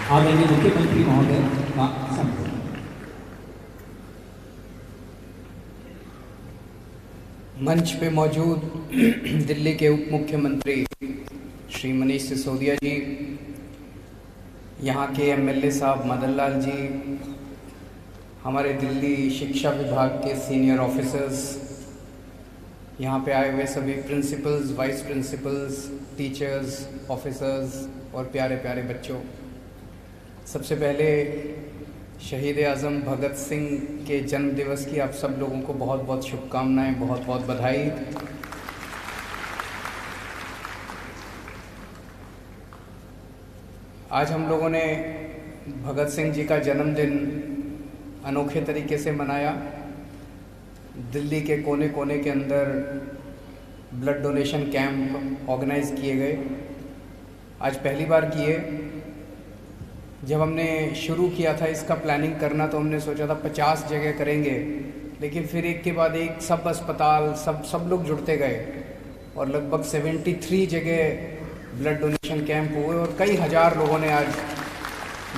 आदरणीय मुख्यमंत्री महोदय का संबोधन। मंच पे मौजूद दिल्ली के उप मुख्यमंत्री श्री मनीष सिसोदिया जी, यहाँ के एमएलए साहब मदन लाल जी, हमारे दिल्ली शिक्षा विभाग के सीनियर ऑफिसर्स, यहाँ पे आए हुए सभी principles, vice principles, teachers, officers और प्यारे प्यारे बच्चों, सबसे पहले शहीद आज़म भगत सिंह के जन्म दिवस की आप सब लोगों को बहुत बहुत शुभकामनाएं, बहुत बहुत बधाई। आज हम लोगों ने भगत सिंह जी का जन्मदिन अनोखे तरीके से मनाया। दिल्ली के कोने कोने के अंदर ब्लड डोनेशन कैंप ऑर्गेनाइज किए गए। आज पहली बार किए। जब हमने शुरू किया था इसका प्लानिंग करना तो हमने सोचा था 50 जगह करेंगे, लेकिन फिर एक के बाद एक सब अस्पताल सब लोग जुड़ते गए और लगभग 73 जगह ब्लड डोनेशन कैंप हुए और कई हज़ार लोगों ने आज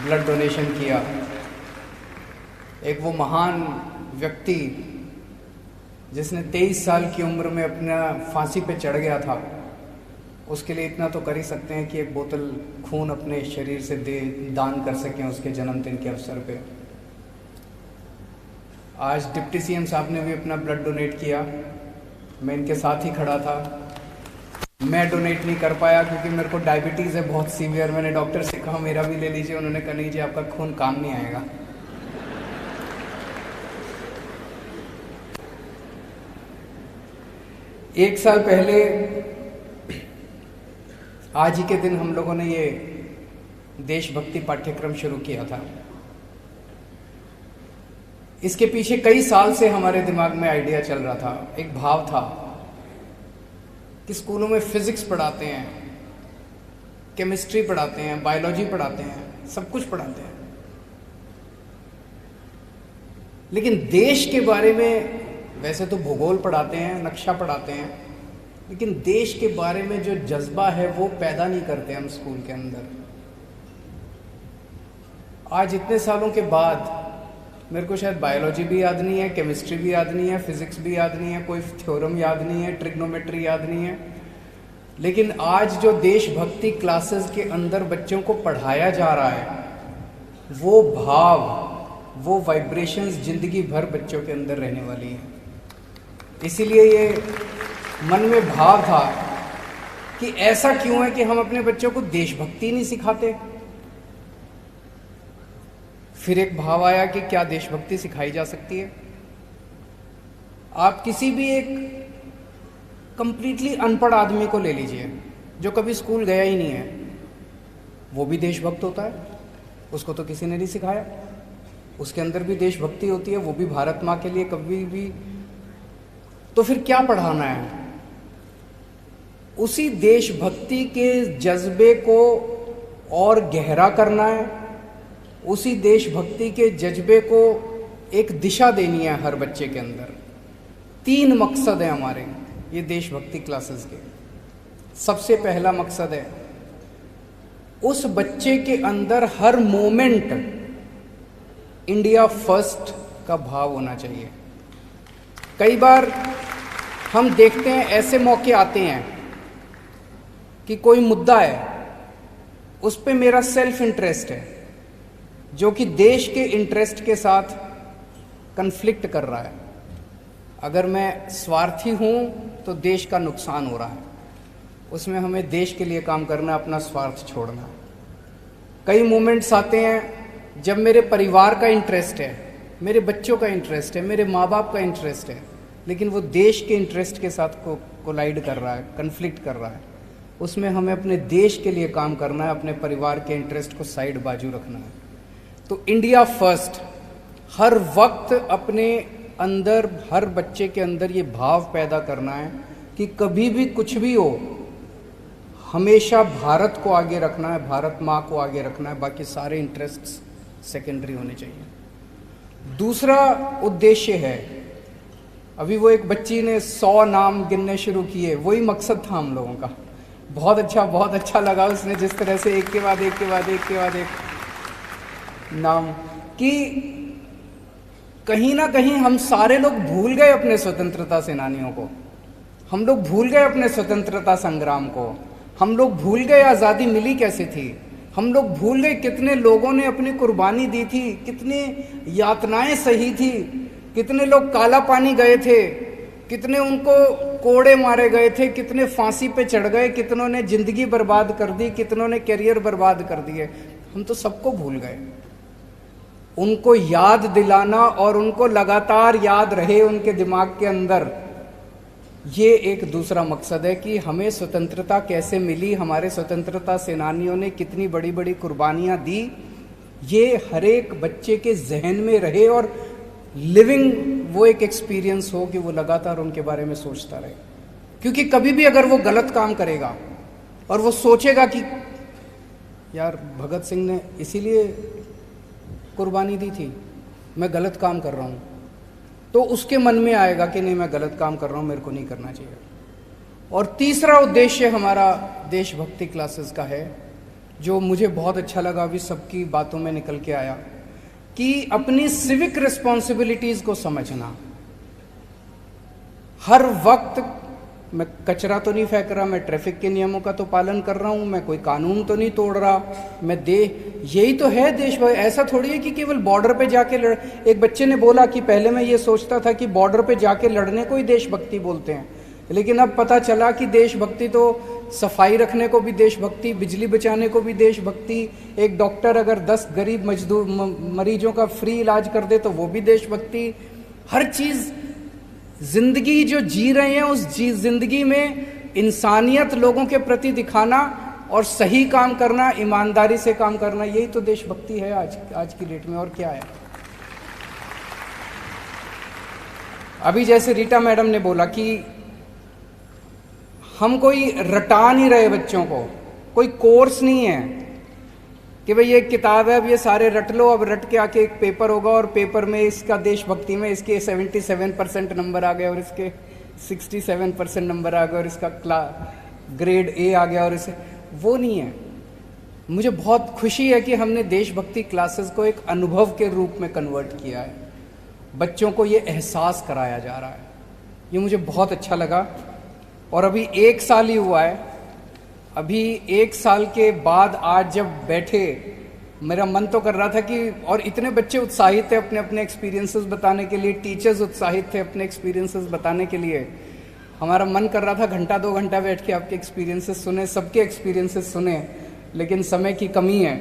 ब्लड डोनेशन किया। एक वो महान व्यक्ति जिसने 23 साल की उम्र में अपना फांसी पे चढ़ गया था, उसके लिए इतना तो कर ही सकते हैं कि एक बोतल खून अपने शरीर से दान कर सकें उसके जन्मदिन के अवसर पे। आज डिप्टी सीएम साहब ने भी अपना ब्लड डोनेट किया। मैं इनके साथ ही खड़ा था। मैं डोनेट नहीं कर पाया क्योंकि मेरे को डायबिटीज़ है बहुत सीवियर। मैंने डॉक्टर से कहा मेरा भी ले लीजिए, उन्होंने कहा नहीं जी आपका खून काम नहीं आएगा। एक साल पहले आज ही के दिन हम लोगों ने ये देशभक्ति पाठ्यक्रम शुरू किया था। इसके पीछे कई साल से हमारे दिमाग में आइडिया चल रहा था, एक भाव था कि स्कूलों में फिजिक्स पढ़ाते हैं, केमिस्ट्री पढ़ाते हैं, बायोलॉजी पढ़ाते हैं, सब कुछ पढ़ाते हैं, लेकिन देश के बारे में वैसे तो भूगोल पढ़ाते हैं, नक्शा पढ़ाते हैं, लेकिन देश के बारे में जो जज्बा है वो पैदा नहीं करते हम स्कूल के अंदर। आज इतने सालों के बाद मेरे को शायद बायोलॉजी भी याद नहीं है, केमिस्ट्री भी याद नहीं है, फिजिक्स भी याद नहीं है, कोई थ्योरम याद नहीं है, ट्रिग्नोमेट्री याद नहीं है, लेकिन आज जो देशभक्ति क्लासेस के अंदर बच्चों को पढ़ाया जा रहा है वो भाव, वो वाइब्रेशंस जिंदगी भर बच्चों के अंदर रहने वाली हैं। इसीलिए ये मन में भाव था कि ऐसा क्यों है कि हम अपने बच्चों को देशभक्ति नहीं सिखाते। फिर एक भाव आया कि क्या देशभक्ति सिखाई जा सकती है। आप किसी भी एक कंप्लीटली अनपढ़ आदमी को ले लीजिए जो कभी स्कूल गया ही नहीं है, वो भी देशभक्त होता है, उसको तो किसी ने नहीं सिखाया। उसके अंदर भी देशभक्ति होती है, वो भी भारत माँ के लिए कभी भी। तो फिर क्या पढ़ाना है? उसी देशभक्ति के जज्बे को और गहरा करना है, उसी देशभक्ति के जज्बे को एक दिशा देनी है हर बच्चे के अंदर। 3 मकसद हैं हमारे ये देशभक्ति क्लासेस के। सबसे पहला मकसद है उस बच्चे के अंदर हर मोमेंट इंडिया फर्स्ट का भाव होना चाहिए। कई बार हम देखते हैं ऐसे मौके आते हैं कि कोई मुद्दा है, उस पे मेरा सेल्फ इंटरेस्ट है जो कि देश के इंटरेस्ट के साथ कन्फ्लिक्ट कर रहा है। अगर मैं स्वार्थी हूं तो देश का नुकसान हो रहा है, उसमें हमें देश के लिए काम करना, अपना स्वार्थ छोड़ना है। कई मोमेंट्स आते हैं जब मेरे परिवार का इंटरेस्ट है, मेरे बच्चों का इंटरेस्ट है, मेरे माँ बाप का इंटरेस्ट है, लेकिन वो देश के इंटरेस्ट के साथ कोलाइड कर रहा है, कन्फ्लिक्ट कर रहा है। उसमें हमें अपने देश के लिए काम करना है, अपने परिवार के इंटरेस्ट को साइड बाजू रखना है। तो इंडिया फर्स्ट हर वक्त अपने अंदर, हर बच्चे के अंदर ये भाव पैदा करना है कि कभी भी कुछ भी हो, हमेशा भारत को आगे रखना है, भारत माँ को आगे रखना है, बाकी सारे इंटरेस्ट्स सेकेंडरी होने चाहिए। दूसरा उद्देश्य है, अभी वो एक बच्ची ने 100 नाम गिनने शुरू किए, वही मकसद था हम लोगों का। बहुत अच्छा लगा उसने जिस तरह से एक के बाद एक के बाद एक के बाद एक नाम कि कहीं ना कहीं हम सारे लोग भूल गए अपने स्वतंत्रता सेनानियों को, हम लोग भूल गए अपने स्वतंत्रता संग्राम को, हम लोग भूल गए आज़ादी मिली कैसे थी, हम लोग भूल गए कितने लोगों ने अपनी कुर्बानी दी थी, कितनी यातनाएं सही थी, कितने लोग काला पानी गए थे, कितने उनको कोड़े मारे गए थे, कितने फांसी पे चढ़ गए, कितनों ने जिंदगी बर्बाद कर दी, कितनों ने करियर बर्बाद कर दिए। हम तो सबको भूल गए। उनको याद दिलाना और उनको लगातार याद रहे उनके दिमाग के अंदर, ये एक दूसरा मकसद है कि हमें स्वतंत्रता कैसे मिली, हमारे स्वतंत्रता सेनानियों ने कितनी बड़ी बड़ी कुर्बानियां दी, ये हर एक बच्चे के जहन में रहे और लिविंग वो एक एक्सपीरियंस हो कि वो लगातार उनके बारे में सोचता रहे। क्योंकि कभी भी अगर वो गलत काम करेगा और वो सोचेगा कि यार भगत सिंह ने इसीलिए कुर्बानी दी थी, मैं गलत काम कर रहा हूँ, तो उसके मन में आएगा कि नहीं मैं गलत काम कर रहा हूँ, मेरे को नहीं करना चाहिए। और तीसरा उद्देश्य हमारा देशभक्ति क्लासेस का है, जो मुझे बहुत अच्छा लगा, अभी सबकी बातों में निकल के आया, कि अपनी सिविक रिस्पॉन्सिबिलिटीज को समझना। हर वक्त मैं कचरा तो नहीं फेंक रहा, मैं ट्रैफिक के नियमों का तो पालन कर रहा हूँ, मैं कोई कानून तो नहीं तोड़ रहा, मैं यही तो है देशभक्ति। ऐसा थोड़ी है कि केवल बॉर्डर पे जाके एक बच्चे ने बोला कि पहले मैं ये सोचता था कि बॉर्डर पे जाके लड़ने को ही देशभक्ति बोलते हैं, लेकिन अब पता चला कि देशभक्ति तो सफाई रखने को भी देशभक्ति, बिजली बचाने को भी देशभक्ति, एक डॉक्टर अगर 10 गरीब मरीजों का फ्री इलाज कर दे तो वो भी देशभक्ति। हर चीज़ जिंदगी जो जी रहे हैं उस जिंदगी में इंसानियत लोगों के प्रति दिखाना और सही काम करना, ईमानदारी से काम करना, यही तो देशभक्ति है आज की डेट में। और क्या है? अभी जैसे रीटा मैडम ने बोला कि हम कोई रटा नहीं रहे बच्चों को, कोई कोर्स नहीं है कि भाई ये किताब है, अब ये सारे रट लो, अब रट के आके एक पेपर होगा और पेपर में इसका देशभक्ति में इसके 77% नंबर आ गए और इसके 67% नंबर आ गए और इसका ग्रेड ए आ गया, और इसे वो नहीं है। मुझे बहुत खुशी है कि हमने देशभक्ति क्लासेस को एक अनुभव के रूप में कन्वर्ट किया है, बच्चों को ये एहसास कराया जा रहा है, ये मुझे बहुत अच्छा लगा। और अभी 1 साल ही हुआ है, अभी 1 साल के बाद आज जब बैठे, मेरा मन तो कर रहा था कि, और इतने बच्चे उत्साहित थे अपने अपने एक्सपीरियंसेस बताने के लिए, टीचर्स उत्साहित थे अपने एक्सपीरियंसेस बताने के लिए, हमारा मन कर रहा था घंटा 2 घंटा बैठ के आपके एक्सपीरियंसेस सुने, सबके एक्सपीरियंसेस सुने, लेकिन समय की कमी है।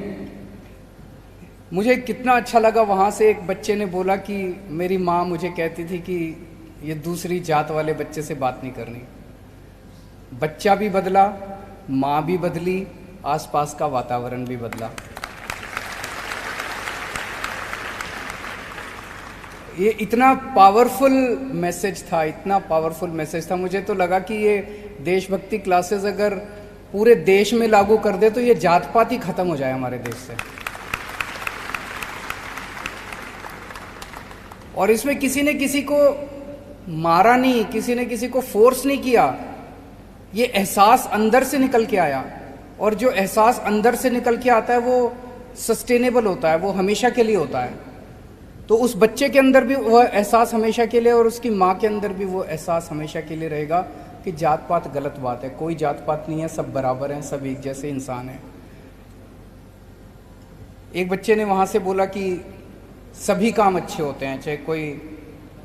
मुझे कितना अच्छा लगा, वहाँ से एक बच्चे ने बोला कि मेरी माँ मुझे कहती थी कि ये दूसरी जात वाले बच्चे से बात नहीं करनी। बच्चा भी बदला, माँ भी बदली, आसपास का वातावरण भी बदला। ये इतना पावरफुल मैसेज था, इतना पावरफुल मैसेज था। मुझे तो लगा कि ये देशभक्ति क्लासेस अगर पूरे देश में लागू कर दे तो ये जात पात ही खत्म हो जाए हमारे देश से। और इसमें किसी ने किसी को मारा नहीं, किसी ने किसी को फोर्स नहीं किया, ये एहसास अंदर से निकल के आया, और जो एहसास अंदर से निकल के आता है वो सस्टेनेबल होता है, वो हमेशा के लिए होता है। तो उस बच्चे के अंदर भी वह एहसास हमेशा के लिए, और उसकी माँ के अंदर भी वो एहसास हमेशा के लिए रहेगा कि जात पात गलत बात है, कोई जात पात नहीं है, सब बराबर हैं, सब एक जैसे इंसान हैं। एक बच्चे ने वहाँ से बोला कि सभी काम अच्छे होते हैं, चाहे कोई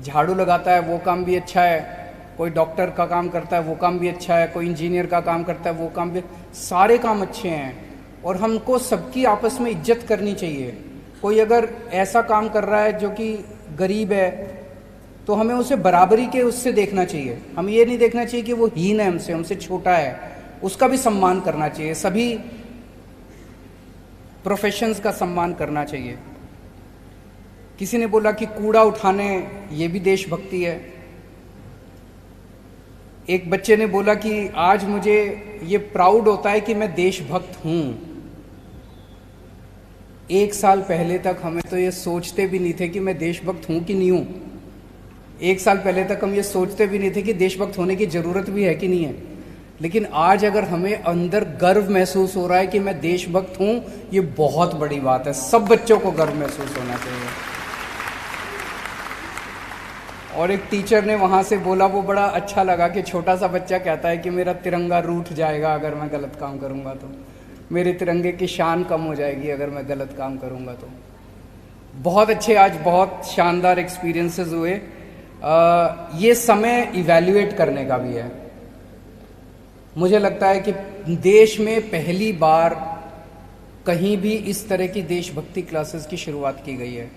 झाड़ू लगाता है वो काम भी अच्छा है, कोई डॉक्टर का काम करता है वो काम भी अच्छा है, कोई इंजीनियर का काम करता है वो काम भी, सारे काम अच्छे हैं और हमको सबकी आपस में इज्जत करनी चाहिए। कोई अगर ऐसा काम कर रहा है जो कि गरीब है तो हमें उसे बराबरी के उससे देखना चाहिए, हमें ये नहीं देखना चाहिए कि वो हीन है हमसे, हमसे छोटा है, उसका भी सम्मान करना चाहिए, सभी प्रोफेशंस का सम्मान करना चाहिए। किसी ने बोला कि कूड़ा उठाने ये भी देशभक्ति है। एक बच्चे ने बोला कि आज मुझे ये प्राउड होता है कि मैं देशभक्त हूं। 1 साल पहले तक हमें तो ये सोचते भी नहीं थे कि मैं देशभक्त हूं कि नहीं हूं। 1 साल पहले तक हम ये सोचते भी नहीं थे कि देशभक्त होने की जरूरत भी है कि नहीं है। लेकिन आज अगर हमें अंदर गर्व महसूस हो रहा है कि मैं देशभक्त हूँ, ये बहुत बड़ी बात है। सब बच्चों को गर्व महसूस होना चाहिए। और एक टीचर ने वहाँ से बोला, वो बड़ा अच्छा लगा कि छोटा सा बच्चा कहता है कि मेरा तिरंगा रूठ जाएगा अगर मैं गलत काम करूँगा तो, मेरे तिरंगे की शान कम हो जाएगी अगर मैं गलत काम करूँगा तो। बहुत अच्छे, आज बहुत शानदार एक्सपीरियंसेस हुए। ये समय इवैल्यूएट करने का भी है। मुझे लगता है कि देश में पहली बार कहीं भी इस तरह की देशभक्ति क्लासेस की शुरुआत की गई है।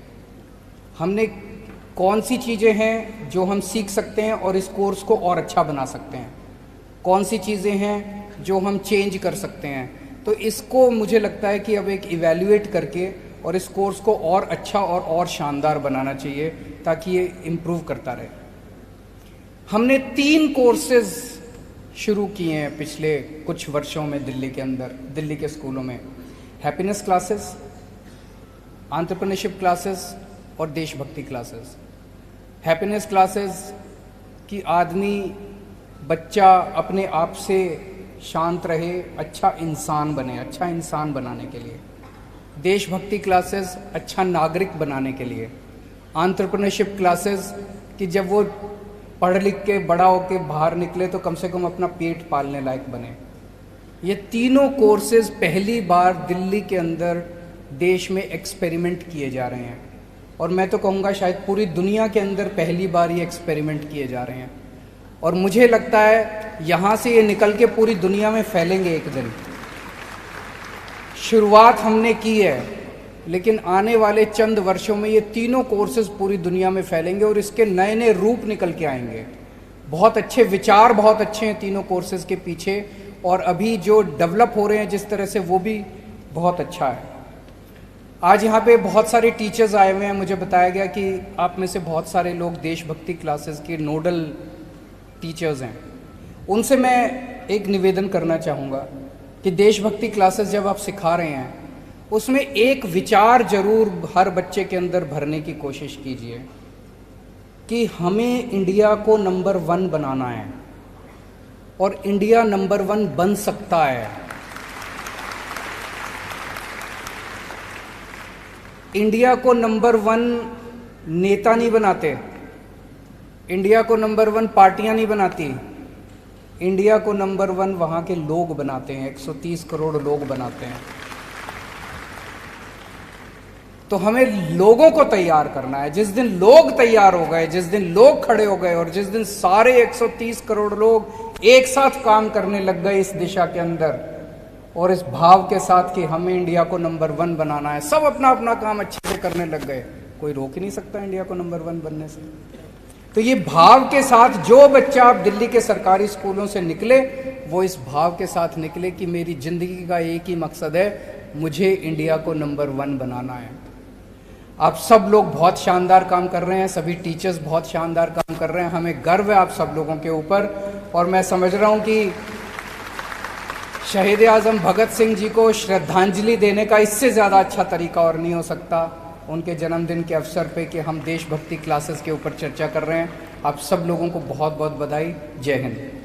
हमने कौन सी चीज़ें हैं जो हम सीख सकते हैं और इस कोर्स को और अच्छा बना सकते हैं, कौन सी चीज़ें हैं जो हम चेंज कर सकते हैं, तो इसको मुझे लगता है कि अब एक इवैल्यूएट करके और इस कोर्स को और अच्छा और शानदार बनाना चाहिए ताकि ये इम्प्रूव करता रहे। हमने 3 कोर्सेज शुरू किए हैं पिछले कुछ वर्षों में दिल्ली के अंदर, दिल्ली के स्कूलों में। हैप्पीनेस क्लासेस, एंटरप्रेन्योरशिप क्लासेस और देशभक्ति क्लासेस। हैप्पीनेस क्लासेस कि आदमी, बच्चा अपने आप से शांत रहे, अच्छा इंसान बने, अच्छा इंसान बनाने के लिए। देशभक्ति क्लासेस अच्छा नागरिक बनाने के लिए। एंटरप्रेन्योरशिप क्लासेस कि जब वो पढ़ लिख के बड़ा होके बाहर निकले तो कम से कम अपना पेट पालने लायक बने। ये तीनों कोर्सेज पहली बार दिल्ली के अंदर देश में एक्सपेरिमेंट किए जा रहे हैं, और मैं तो कहूँगा शायद पूरी दुनिया के अंदर पहली बार ये एक्सपेरिमेंट किए जा रहे हैं। और मुझे लगता है यहाँ से ये निकल के पूरी दुनिया में फैलेंगे एक दिन। शुरुआत हमने की है, लेकिन आने वाले चंद वर्षों में ये तीनों कोर्सेज पूरी दुनिया में फैलेंगे और इसके नए नए रूप निकल के आएंगे। बहुत अच्छे विचार, बहुत अच्छे हैं तीनों कोर्सेज के पीछे, और अभी जो डेवलप हो रहे हैं जिस तरह से, वो भी बहुत अच्छा है। आज यहाँ पे बहुत सारे टीचर्स आए हुए हैं। मुझे बताया गया कि आप में से बहुत सारे लोग देशभक्ति क्लासेस के नोडल टीचर्स हैं। उनसे मैं एक निवेदन करना चाहूँगा कि देशभक्ति क्लासेस जब आप सिखा रहे हैं, उसमें एक विचार जरूर हर बच्चे के अंदर भरने की कोशिश कीजिए कि हमें इंडिया को नंबर 1 बनाना है, और इंडिया नंबर 1 बन सकता है। इंडिया को नंबर 1 नेता नहीं बनाते, इंडिया को नंबर 1 पार्टियां नहीं बनाती, इंडिया को नंबर 1 वहाँ के लोग बनाते हैं। 130 करोड़ लोग बनाते हैं। तो हमें लोगों को तैयार करना है। जिस दिन लोग तैयार हो गए, जिस दिन लोग खड़े हो गए, और जिस दिन सारे 130 करोड़ लोग एक साथ काम करने लग गए इस दिशा के अंदर, और इस भाव के साथ कि हमें इंडिया को नंबर 1 बनाना है, सब अपना अपना काम अच्छे से करने लग गए, कोई रोक ही नहीं सकता इंडिया को नंबर 1 बनने से। तो ये भाव के साथ जो बच्चा आप दिल्ली के सरकारी स्कूलों से निकले, वो इस भाव के साथ निकले कि मेरी जिंदगी का एक ही मकसद है, मुझे इंडिया को नंबर 1 बनाना है। आप सब लोग बहुत शानदार काम कर रहे हैं, सभी टीचर्स बहुत शानदार काम कर रहे हैं। हमें गर्व है आप सब लोगों के ऊपर, और मैं समझ रहा हूँ कि शहीद आज़म भगत सिंह जी को श्रद्धांजलि देने का इससे ज़्यादा अच्छा तरीका और नहीं हो सकता उनके जन्मदिन के अवसर पे कि हम देशभक्ति क्लासेस के ऊपर चर्चा कर रहे हैं। आप सब लोगों को बहुत बहुत बधाई। जय हिंद।